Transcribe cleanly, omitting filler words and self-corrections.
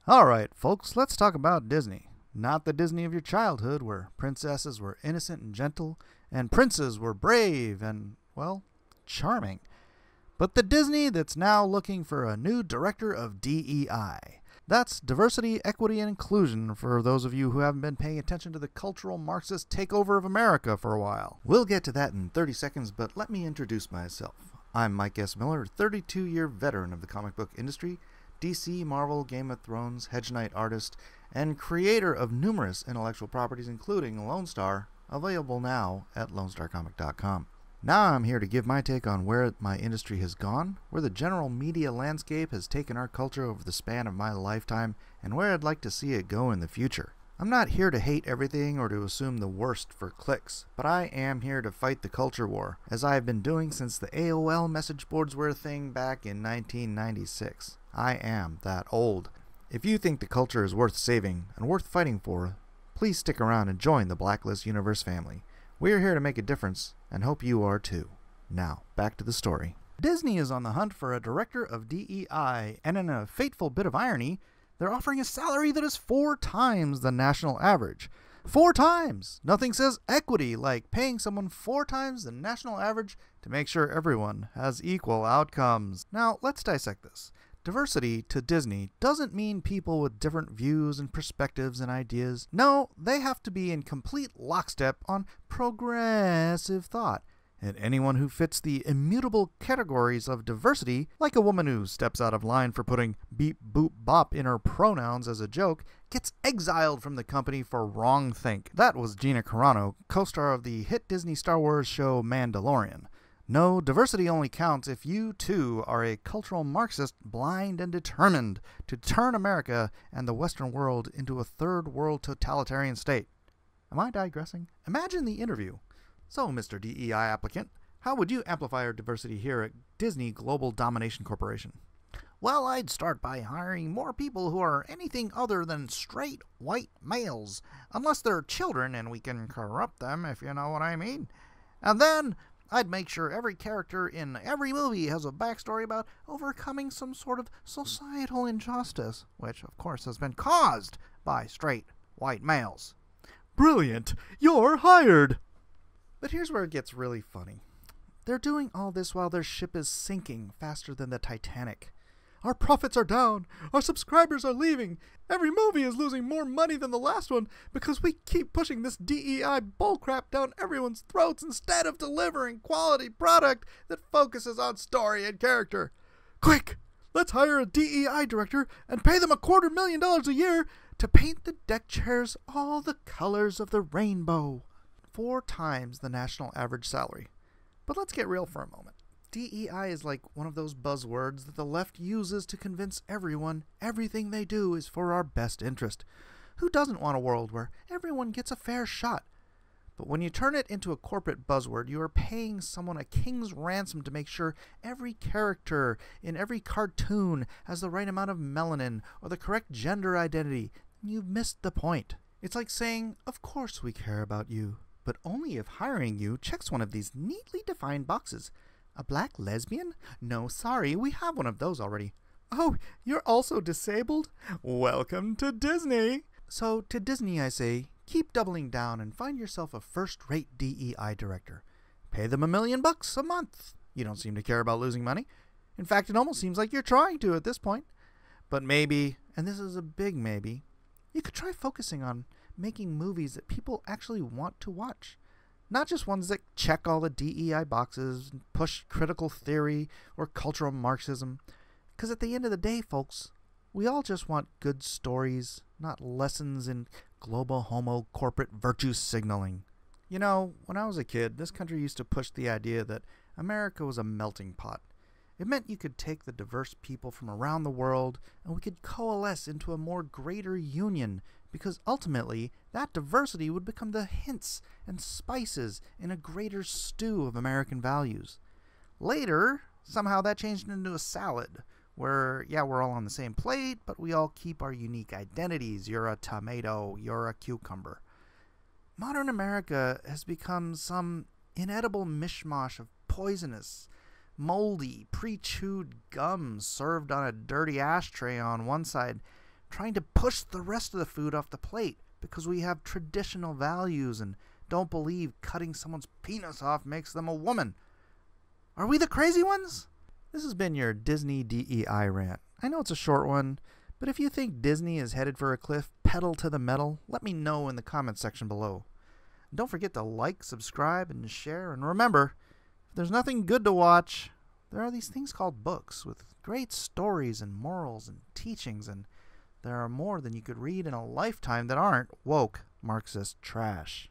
Alright, folks, let's talk about Disney. Not the Disney of your childhood, where princesses were innocent and gentle, and princes were brave and, well, charming. But the Disney that's now looking for a new director of DEI. That's diversity, equity, and inclusion for those of you who haven't been paying attention to the cultural Marxist takeover of America for a while. We'll get to that in 30 seconds, but let me introduce myself. I'm Mike S. Miller, 32-year veteran of the comic book industry, DC, Marvel, Game of Thrones, Hedge Knight artist, and creator of numerous intellectual properties including Lone Star, available now at lonestarcomic.com. Now I'm here to give my take on where my industry has gone, where the general media landscape has taken our culture over the span of my lifetime, and where I'd like to see it go in the future. I'm not here to hate everything or to assume the worst for clicks, but I am here to fight the culture war, as I have been doing since the AOL message boards were a thing back in 1996. I am that old. If you think the culture is worth saving and worth fighting for, please stick around and join the Blacklist Universe family. We are here to make a difference, and hope you are too. Now, back to the story. Disney is on the hunt for a director of DEI, and in a fateful bit of irony, they're offering a salary that is 4 times the national average. 4 times! Nothing says equity like paying someone 4 times the national average to make sure everyone has equal outcomes. Now, let's dissect this. Diversity to Disney doesn't mean people with different views and perspectives and ideas. No, they have to be in complete lockstep on progressive thought. And anyone who fits the immutable categories of diversity, like a woman who steps out of line for putting beep boop bop in her pronouns as a joke, gets exiled from the company for wrongthink. That was Gina Carano, co-star of the hit Disney Star Wars show Mandalorian. No, diversity only counts if you, too, are a cultural Marxist blind and determined to turn America and the Western world into a third world totalitarian state. Am I digressing? Imagine the interview. So, Mr. DEI applicant, how would you amplify our diversity here at Disney Global Domination Corporation? Well, I'd start by hiring more people who are anything other than straight white males, unless they're children and we can corrupt them, if you know what I mean. And then I'd make sure every character in every movie has a backstory about overcoming some sort of societal injustice, which, of course, has been caused by straight white males. Brilliant! You're hired! But here's where it gets really funny. They're doing all this while their ship is sinking faster than the Titanic. Our profits are down. Our subscribers are leaving. Every movie is losing more money than the last one because we keep pushing this DEI bullcrap down everyone's throats instead of delivering quality product that focuses on story and character. Quick! Let's hire a DEI director and pay them $250,000 a year to paint the deck chairs all the colors of the rainbow. 4 times the national average salary. But let's get real for a moment. DEI is like one of those buzzwords that the left uses to convince everyone everything they do is for our best interest. Who doesn't want a world where everyone gets a fair shot? But when you turn it into a corporate buzzword, you are paying someone a king's ransom to make sure every character in every cartoon has the right amount of melanin or the correct gender identity. You've missed the point. It's like saying, of course we care about you, but only if hiring you checks one of these neatly defined boxes. A black lesbian? No, sorry, we have one of those already. Oh, you're also disabled? Welcome to Disney! So, to Disney I say, keep doubling down and find yourself a first-rate DEI director. Pay them $1 million a month. You don't seem to care about losing money. In fact, it almost seems like you're trying to at this point. But maybe, and this is a big maybe, you could try focusing on making movies that people actually want to watch. Not just ones that check all the DEI boxes, and push critical theory or cultural Marxism. Because at the end of the day, folks, we all just want good stories, not lessons in global homo corporate virtue signaling. You know, when I was a kid, this country used to push the idea that America was a melting pot. It meant you could take the diverse people from around the world and we could coalesce into a more greater union, because ultimately that diversity would become the hints and spices in a greater stew of American values. Later, somehow that changed into a salad, where, yeah, we're all on the same plate, but we all keep our unique identities. You're a tomato, you're a cucumber. Modern America has become some inedible mishmash of poisonous, moldy, pre-chewed gum served on a dirty ashtray on one side, trying to push the rest of the food off the plate because we have traditional values and don't believe cutting someone's penis off makes them a woman. Are we the crazy ones? This has been your Disney DEI rant. I know it's a short one, but if you think Disney is headed for a cliff, pedal to the metal, let me know in the comments section below. And don't forget to like, subscribe, and share. And remember, if there's nothing good to watch, there are these things called books with great stories and morals and teachings, and there are more than you could read in a lifetime that aren't woke Marxist trash.